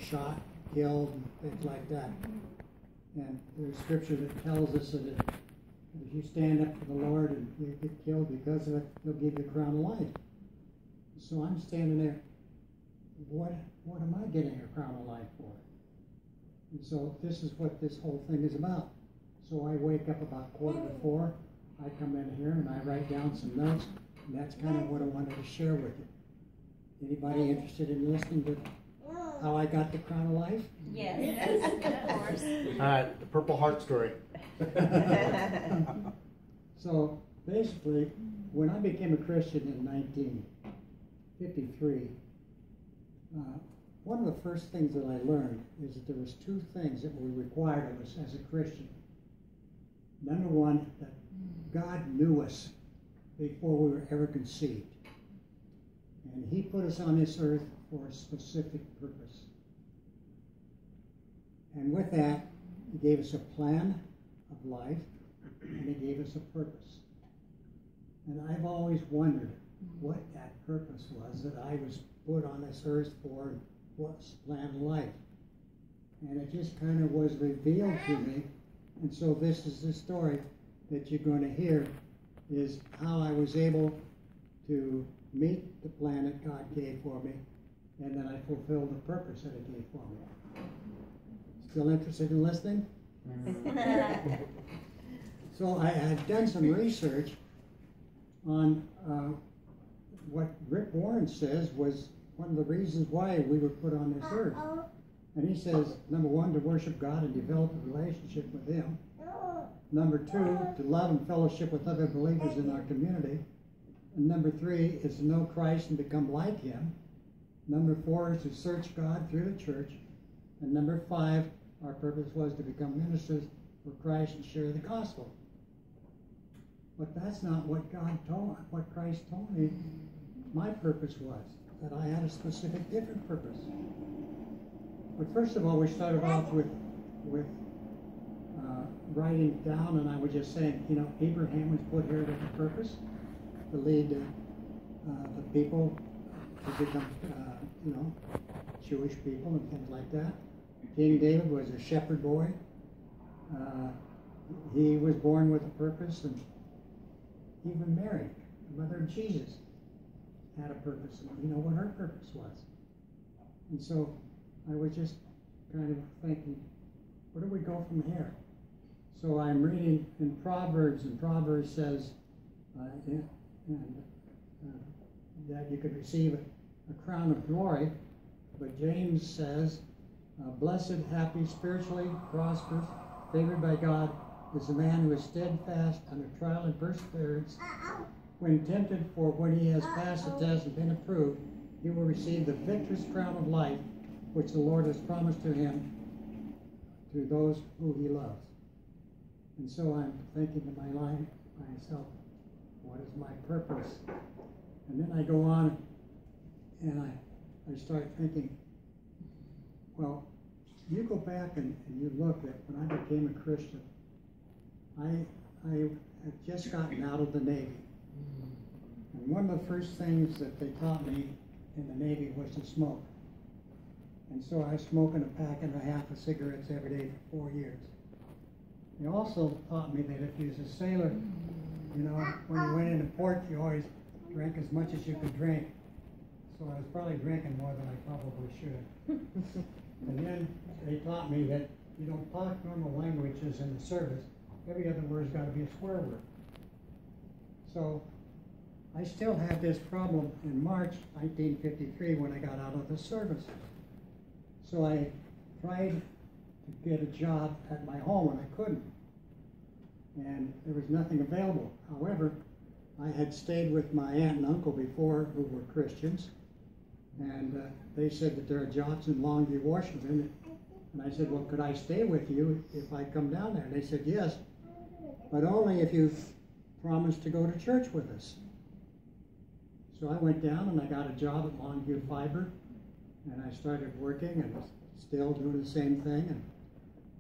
shot, killed, and things like that. And there's scripture that tells us that if you stand up for the Lord and you get killed because of it, He'll give you a crown of life. So I'm standing there, what am I getting a crown of life for? And so this is what this whole thing is about. So I wake up about 4:15, I come in here and I write down some notes, and that's kind of what I wanted to share with you. Anybody interested in listening to how I got the crown of life? Yes, of course. The Purple Heart story. So basically, when I became a Christian in 1953, one of the first things that I learned is that there was two things that were required of us as a Christian. Number one, that God knew us before we were ever conceived. And He put us on this earth for a specific purpose. And with that, He gave us a plan of life, and He gave us a purpose. And I've always wondered what that purpose was that I was put on this earth for, and what's the plan of life. And it just kind of was revealed to me. And so this is the story that you're going to hear, is how I was able to meet the plan that God gave for me, and then I fulfilled the purpose that He gave for me. Still interested in listening? So I had done some research on what Rick Warren says was one of the reasons why we were put on this earth. And he says, number one, to worship God and develop a relationship with Him. Number two, to love and fellowship with other believers in our community. And number three is to know Christ and become like Him. Number four is to search God through the church. And number five, our purpose was to become ministers for Christ and share the gospel. But that's not what what Christ told me my purpose was, that I had a specific different purpose. But first of all, we started off with writing down, and I was just saying, Abraham was put here with a purpose to lead the people to become, Jewish people and things like that. King David was a shepherd boy. He was born with a purpose, and even Mary, the mother of Jesus, had a purpose, and you know what her purpose was. And so I was just kind of thinking, where do we go from here? So I'm reading in Proverbs, and Proverbs says that you could receive a crown of glory, but James says, blessed, happy, spiritually prosperous, favored by God, is the man who is steadfast under trial and perseverance. When tempted, for when he has passed the test and been approved, he will receive the victor's crown of life, which the Lord has promised to him, to those who He loves. And so I'm thinking to myself, what is my purpose? And then I go on and I start thinking, well, you go back and you look at when I became a Christian, I had just gotten out of the Navy. And one of the first things that they taught me in the Navy was to smoke. And so I was smoking a pack and a half of cigarettes every day for 4 years. They also taught me that if you was a sailor, when you went into port, you always drank as much as you could drink. So I was probably drinking more than I probably should. And then they taught me that you don't talk normal languages in the service. Every other word's got to be a swear word. So I still had this problem in March 1953 when I got out of the service. So I tried to get a job at my home, and I couldn't. And there was nothing available. However, I had stayed with my aunt and uncle before who were Christians, and they said that there are jobs in Longview, Washington. And I said, well, could I stay with you if I come down there? And they said, yes, but only if you promise to go to church with us. So I went down and I got a job at Longview Fiber, and I started working and still doing the same thing.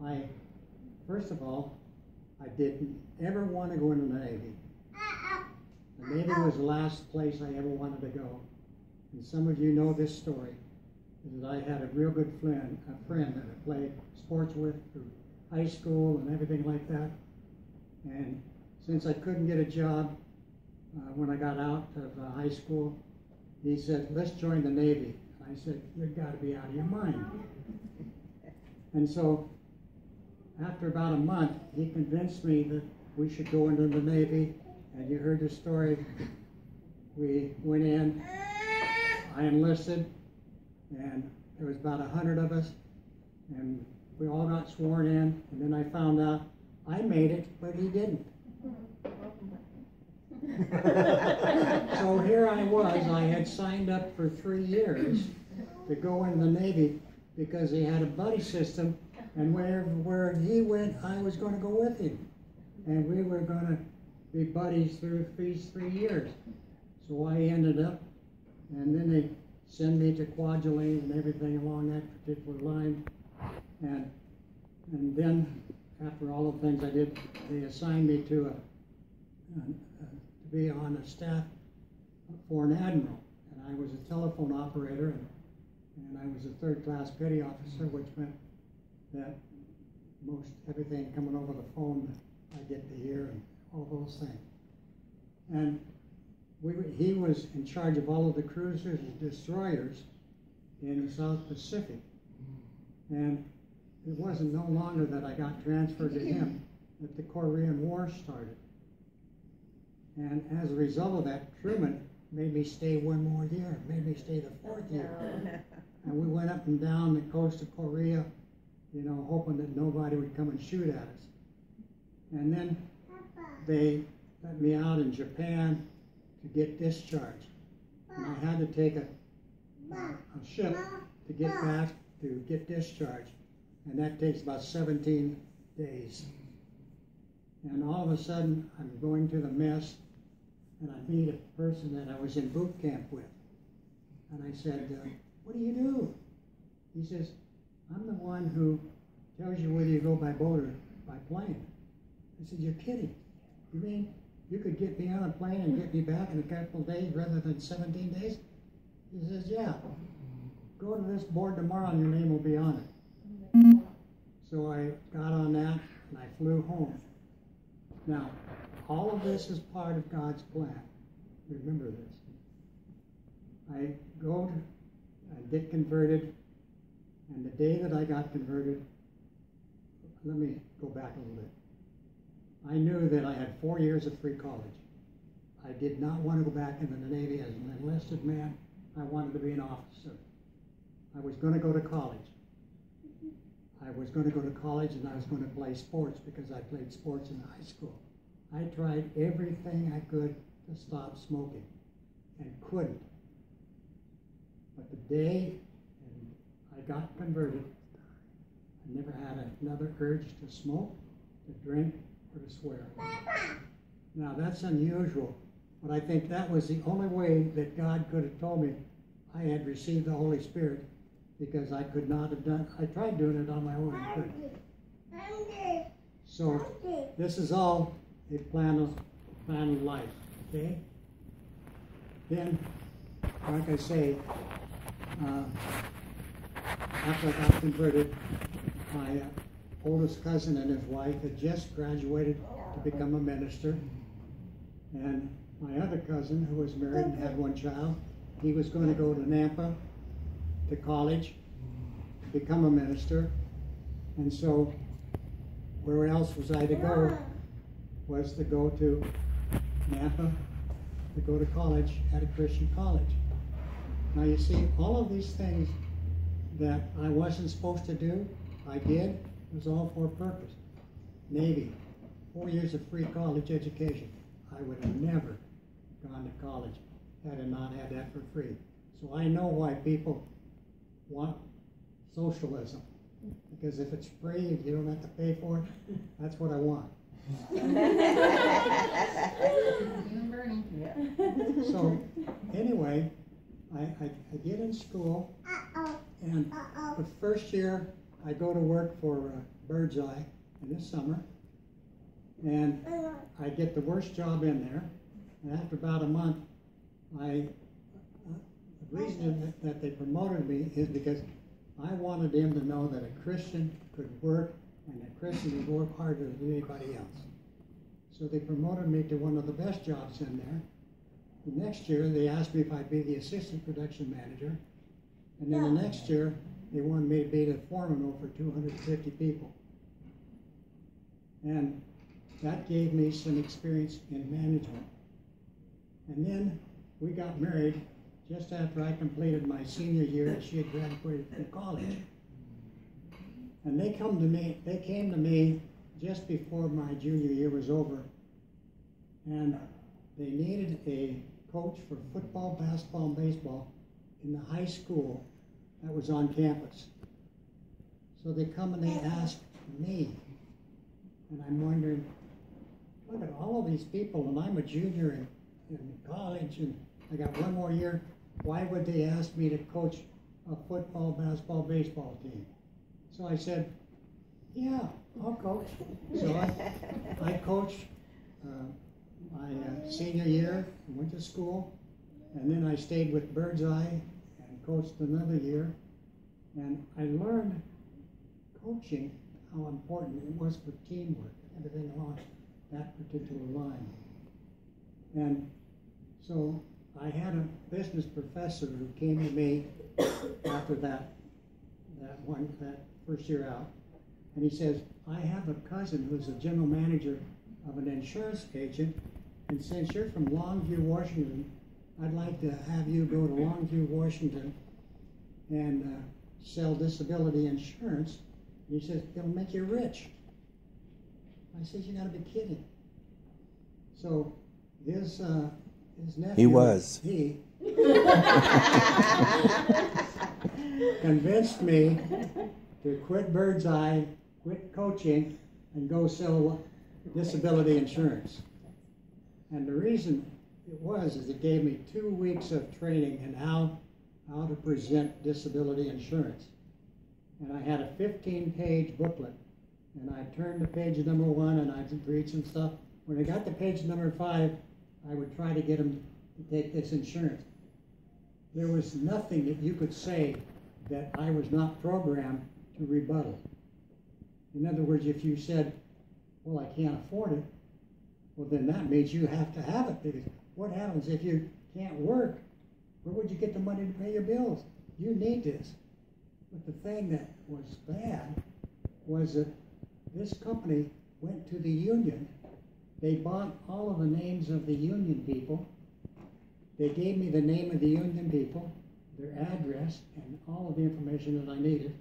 And first of all, I didn't ever want to go into the Navy. The Navy was the last place I ever wanted to go. And some of you know this story. is that I had a real good friend that I played sports with through high school and everything like that. And since I couldn't get a job when I got out of high school, he said, let's join the Navy. I said, you've got to be out of your mind. And so after about a month, he convinced me that we should go into the Navy. And you heard the story. We went in, I enlisted, and there was about 100 of us, and we all got sworn in, and then I found out I made it, but he didn't. So here I was, I had signed up for 3 years to go in the Navy because he had a buddy system, and where he went, I was going to go with him. And we were going to be buddies through these 3 years. So I ended up, and then they send me to Kwajalein and everything along that particular line. And then, after all the things I did, they assigned me to be on a staff for an admiral. And I was a telephone operator, and I was a third-class petty officer, which meant that most everything coming over the phone that I get to hear and all those things. And he was in charge of all of the cruisers and destroyers in the South Pacific. And it wasn't no longer that I got transferred to him that the Korean War started. And as a result of that, Truman made me stay one more year, made me stay the 4th year. And we went up and down the coast of Korea, you know, hoping that nobody would come and shoot at us. And then they let me out in Japan to get discharged. And I had to take a ship to get back to get discharged. And that takes about 17 days. And all of a sudden, I'm going to the mess, and I meet a person that I was in boot camp with. And I said, what do you do? He says, I'm the one who tells you whether you go by boat or by plane. I said, you're kidding. You mean you could get me on a plane and get me back in a couple of days rather than 17 days? He says, yeah. Go to this board tomorrow and your name will be on it. So I got on that and I flew home. Now, all of this is part of God's plan. Remember this. I get converted, and the day that I got converted, let me go back a little bit. I knew that I had 4 years of free college. I did not want to go back into the Navy as an enlisted man. I wanted to be an officer. I was going to go to college. I was going to go to college and I was going to play sports because I played sports in high school. I tried everything I could to stop smoking and couldn't. But the day I got converted, I never had another urge to smoke, to drink, or to swear. Now that's unusual, but I think that was the only way that God could have told me I had received the Holy Spirit, because I could not have done, I tried doing it on my own and couldn't. So this is all a plan of life, okay? Then, like I say, after I got converted, my oldest cousin and his wife had just graduated to become a minister. And my other cousin, who was married and had one child, he was going to go to Nampa to college, become a minister. And so where else was I to go was to go to Nampa, to go to college at a Christian college. Now you see, all of these things that I wasn't supposed to do, I did. It was all for a purpose. Navy, 4 years of free college education. I would have never gone to college had I not had that for free. So I know why people want socialism. Because if it's free and you don't have to pay for it, that's what I want. So anyway, I get in school, and the first year I go to work for Birdseye in the summer, and I get the worst job in there. And after about a month, the reason that they promoted me is because I wanted them to know that a Christian could work and a Christian would work harder than anybody else. So they promoted me to one of the best jobs in there. The next year, they asked me if I'd be the assistant production manager. And then the next year, they wanted me to be the foreman over 250 people. And that gave me some experience in management. And then we got married just after I completed my senior year and she had graduated from college. And they came to me just before my junior year was over, and they needed a coach for football, basketball, and baseball in the high school that was on campus. So they come and they ask me, and I'm wondering, look at all of these people, and I'm a junior in college, and I got one more year. Why would they ask me to coach a football, basketball, baseball team? So I said, yeah, I'll coach. So I coached my senior year, went to school, and then I stayed with Birdseye and coached another year. And I learned coaching, how important it was for teamwork, everything along that particular line. And so I had a business professor who came to me after that first year out, and he says, I have a cousin who's a general manager of an insurance agent, and since you're from Longview, Washington, I'd like to have you go to Longview, Washington and sell disability insurance. And he says, it'll make you rich. I said, you gotta be kidding. So his nephew, he was. He convinced me to quit Birdseye, quit coaching, and go sell disability insurance. And the reason it was is it gave me 2 weeks of training in how to present disability insurance. And I had a 15-page booklet, and I turned to page number 1 and I'd read some stuff. When I got to page number 5, I would try to get them to take this insurance. There was nothing that you could say that I was not programmed to rebuttal. In other words, if you said, well, I can't afford it, well, then that means you have to have it, because what happens if you can't work? Where would you get the money to pay your bills? You need this. But the thing that was bad was that this company went to the union. They bought all of the names of the union people. They gave me the name of the union people, their address, and all of the information that I needed.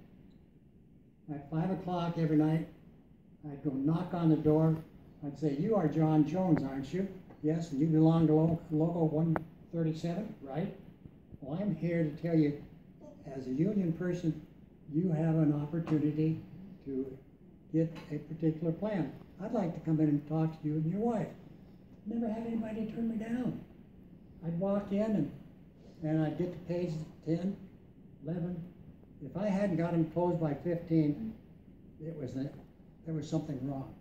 At 5 o'clock every night, I'd go knock on the door. I'd say, you are John Jones, aren't you? Yes, and you belong to Local 137, right? Well, I'm here to tell you, as a union person, you have an opportunity to get a particular plan. I'd like to come in and talk to you and your wife. Never had anybody turn me down. I'd walk in and I'd get to page 10, 11. If I hadn't got them closed by 15, there was something wrong.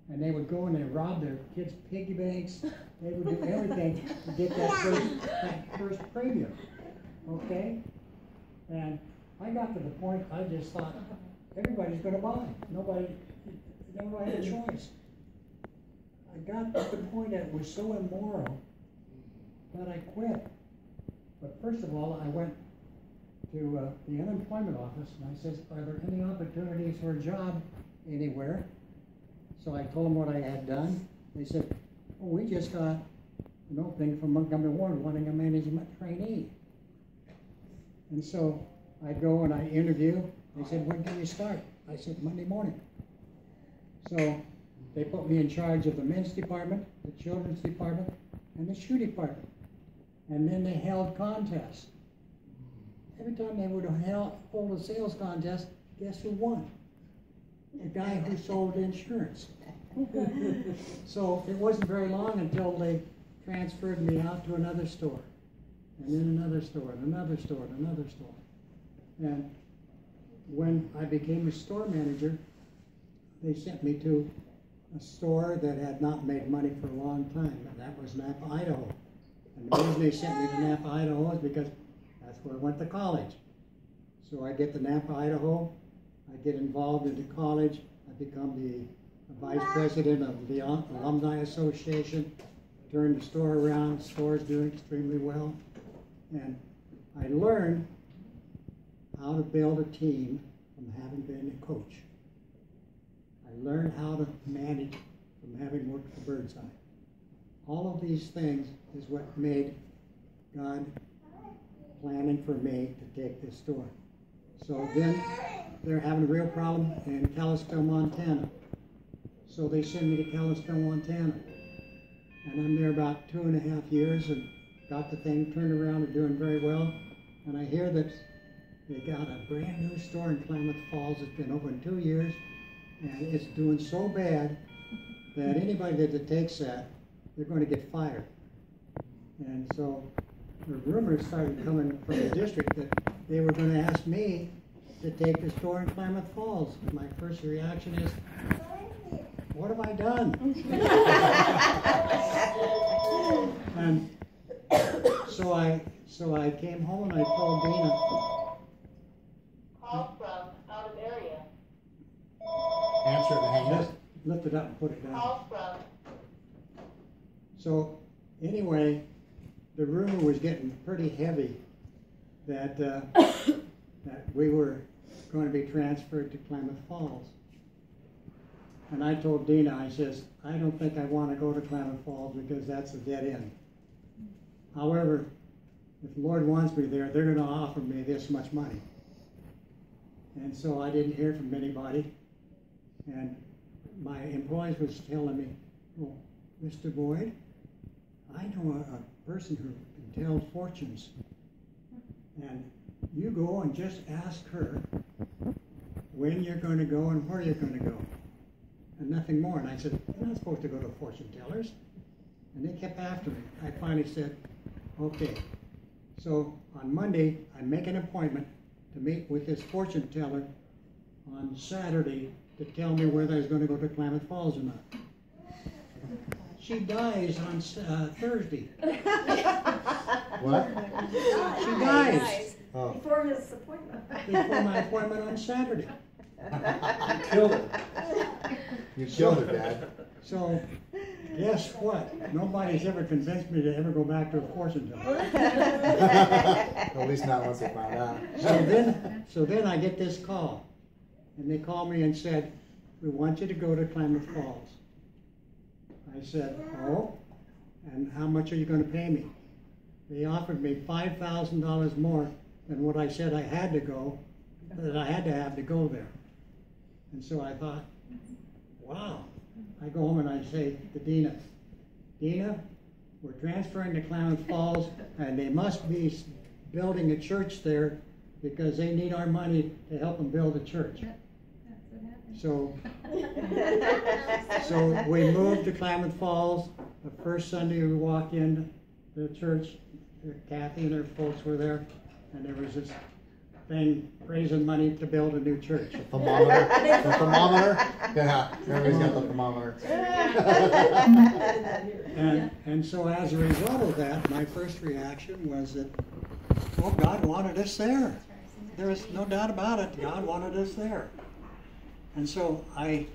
And they would go and they'd rob their kids' piggy banks. They would do everything to get that first premium. Okay? And I got to the point I just thought, everybody's going to buy. Nobody had a choice. I got to the point that it was so immoral that I quit. But first of all, I went to the unemployment office and I said, are there any opportunities for a job anywhere? So I told them what I had done. They said, oh, we just got an opening from Montgomery Ward wanting a management trainee. And so I go and I interview. They said, when can you start? I said, Monday morning. So they put me in charge of the men's department, the children's department, and the shoe department. And then they held contests. Every time they would hold a sales contest, guess who won? The guy who sold insurance. So it wasn't very long until they transferred me out to another store, and then another store, and another store, and another store. And when I became a store manager, they sent me to a store that had not made money for a long time, and that was Napa, Idaho. And the reason they sent me to Napa, Idaho is because that's where I went to college. So I get to Nampa, Idaho. I get involved in the college. I become the vice president of the Alumni Association. Turned the store around. The store's doing extremely well. And I learned how to build a team from having been a coach. I learned how to manage from having worked for Birdseye. All of these things is what made God planning for me to take this store. So then they're having a real problem in Kalispell, Montana. So they send me to Kalispell, Montana. And I'm there about 2.5 years and got the thing turned around and doing very well. And I hear that they got a brand new store in Klamath Falls. It's been open 2 years, and it's doing so bad that anybody that takes that, they're going to get fired. And so the rumors started coming from the district that they were going to ask me to take the store in Klamath Falls. My first reaction is, what have I done? And so I came home and I told Dina. Call from out of area. Answer it and hang Just up. lift it up and put it down. Call from. So anyway, the rumor was getting pretty heavy that that we were going to be transferred to Klamath Falls. And I told Dina, I says, I don't think I want to go to Klamath Falls because that's a dead end. However, if the Lord wants me there, they're going to offer me this much money. And so I didn't hear from anybody. And my employees was telling me, well, Mr. Boyd, I know a person who can tell fortunes. And you go and just ask her when you're going to go and where you're going to go. And nothing more. And I said, you're not supposed to go to fortune tellers. And they kept after me. I finally said, okay. So on Monday, I make an appointment to meet with this fortune teller on Saturday to tell me whether I was going to go to Klamath Falls or not. She dies on Thursday. What? She dies Oh. Before his appointment. before my appointment on Saturday. You killed her. You killed her, Dad. So guess what? Nobody's ever convinced me to ever go back to a fortune teller. At least not once they found out. So then I get this call. And they called me and said, we want you to go to Klamath Falls. I said, oh, and how much are you going to pay me? They offered me $5,000 more than what I said I had to go, that I had to have to go there. And so I thought, wow. I go home and I say to Dina, Dina, we're transferring to Klamath Falls and they must be building a church there because they need our money to help them build a church. So we moved to Klamath Falls. The first Sunday we walked in the church, Kathy and her folks were there, and there was this thing raising money to build a new church. Thermometer? The thermometer? Yeah, everybody's got the thermometer. And so as a result of that, my first reaction was that, oh, God wanted us there. There is no doubt about it. God wanted us there. And so I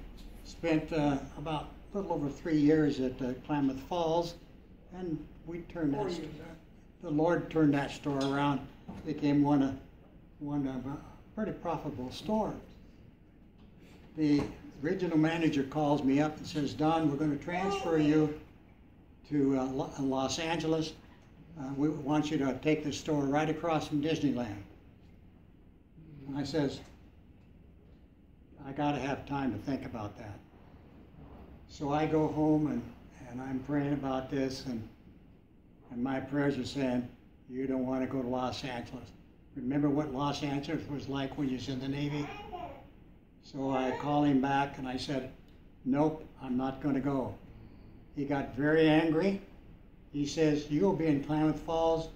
spent about a little over 3 years at Klamath Falls, and we turned that. The Lord turned that store around. It became one of a pretty profitable store. The regional manager calls me up and says, Don, we're going to transfer you to Los Angeles. We want you to take the store right across from Disneyland. And I says, I got to have time to think about that. So I go home and I'm praying about this, and my prayers are saying, you don't want to go to Los Angeles. Remember what Los Angeles was like when you was in the Navy? So I called him back and I said, nope, I'm not going to go. He got very angry. He says, you'll be in Klamath Falls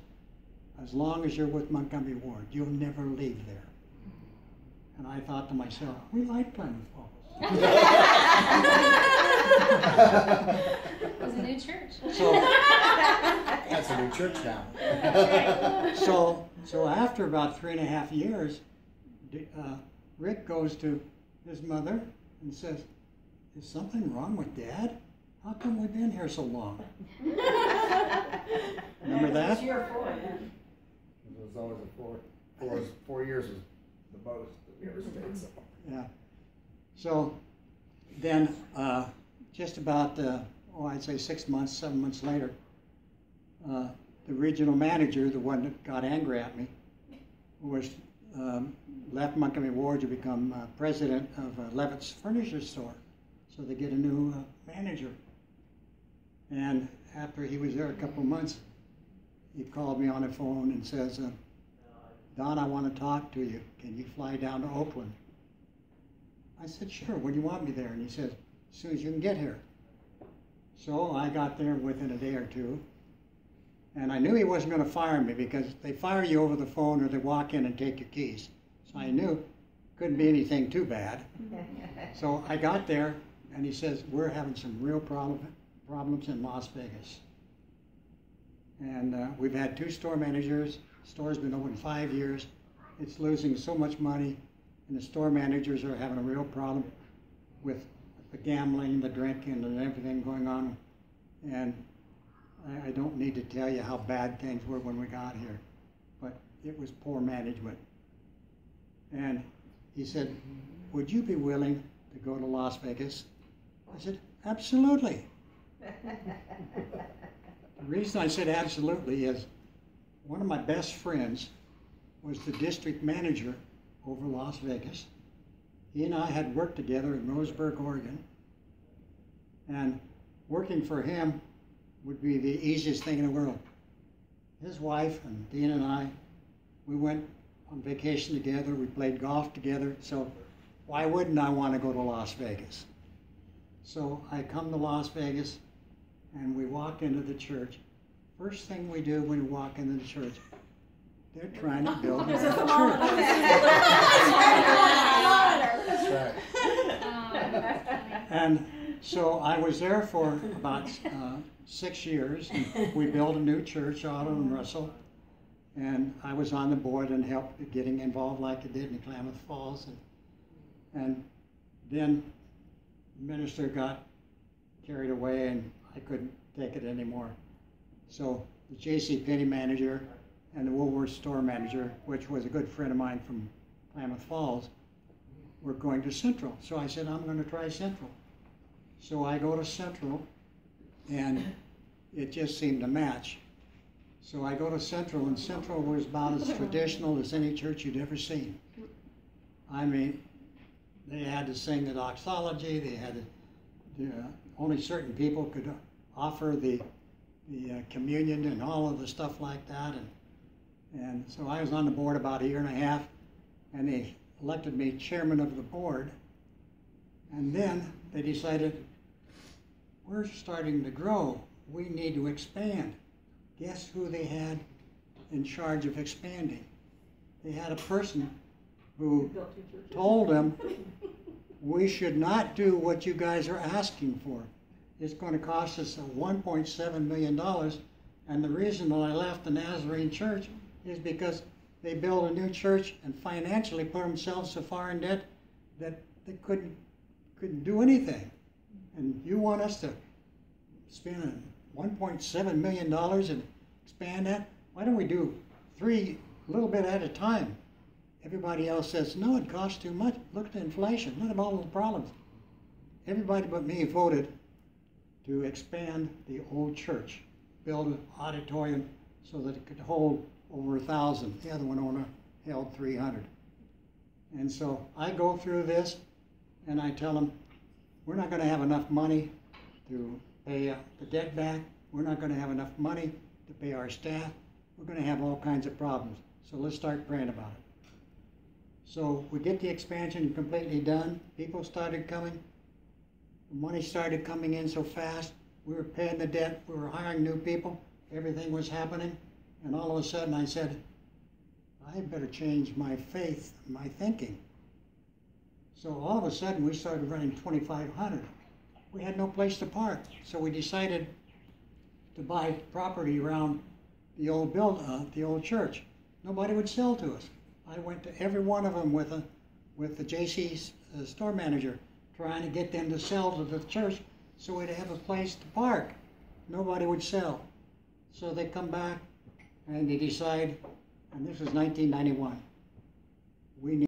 as long as you're with Montgomery Ward. You'll never leave there. And I thought to myself, we like Klamath Falls. a new church. So, That's a new church now. so after about 3.5 years, Rick goes to his mother and says, "Is something wrong with Dad? How come we've been here so long?" Remember that? It was always a 4 years was the most that we ever stayed. So. Yeah. So then, just about, I'd say 6 months, 7 months later, the regional manager, the one that got angry at me, was left Montgomery Ward to become president of Levitt's Furniture Store. So they get a new manager. And after he was there a couple of months, he called me on the phone and says, "Don, I want to talk to you. Can you fly down to Oakland?" I said, "Sure, when do you want me there?" And he said, "As soon as you can get here." So I got there within a day or two. And I knew he wasn't going to fire me because they fire you over the phone or they walk in and take your keys. So I knew it couldn't be anything too bad. So I got there and he says, "We're having some real problems in Las Vegas. And we've had 2 store managers. The store's been open 5 years. It's losing so much money. And the store managers are having a real problem with the gambling, the drinking, and everything going on. And I don't need to tell you how bad things were when we got here, but it was poor management." And he said, "Would you be willing to go to Las Vegas?" I said, "Absolutely." The reason I said absolutely is one of my best friends was the district manager over Las Vegas. He and I had worked together in Roseburg, Oregon, and working for him would be the easiest thing in the world. His wife and Dean and I, we went on vacation together, we played golf together, so why wouldn't I want to go to Las Vegas? So I come to Las Vegas and we walk into the church. First thing we do when we walk into the church, they're trying to build a church. That's right. And so I was there for about 6 years. And we built a new church out in Russell. And I was on the board and helped getting involved like I did in Klamath Falls. And then the minister got carried away and I couldn't take it anymore. So the J.C. Penney manager and the Woolworth store manager, which was a good friend of mine from Klamath Falls, were going to Central. So I said, "I'm going to try Central." So I go to Central, and it just seemed to match. So I go to Central, and Central was about as traditional as any church you'd ever seen. I mean, they had to sing the doxology. They had to, only certain people could offer the communion and all of the stuff like that. And so I was on the board about 1.5 years, and they elected me chairman of the board. And then they decided, we're starting to grow. We need to expand. Guess who they had in charge of expanding? They had a person who told them, we should not do what you guys are asking for. It's going to cost us $1.7 million. And the reason that I left the Nazarene Church is because they built a new church and financially put themselves so far in debt that they couldn't do anything. And you want us to spend $1.7 million and expand that? Why don't we do 3 a little bit at a time? Everybody else says, no, it costs too much. Look at the inflation. Look at all of the problems. Everybody but me voted to expand the old church, build an auditorium so that it could hold over 1,000. The other one only held 300. And so I go through this and I tell them, we're not going to have enough money to pay the debt back. We're not going to have enough money to pay our staff. We're going to have all kinds of problems. So let's start praying about it. So we get the expansion completely done. People started coming. The money started coming in so fast. We were paying the debt. We were hiring new people. Everything was happening. And all of a sudden I said, I better change my faith, my thinking. So all of a sudden we started running 2,500. We had no place to park. So we decided to buy property around the old church. Nobody would sell to us. I went to every one of them with the JC's store manager, trying to get them to sell to the church so we'd have a place to park. Nobody would sell. So they come back and they decide, and this is 1991, we need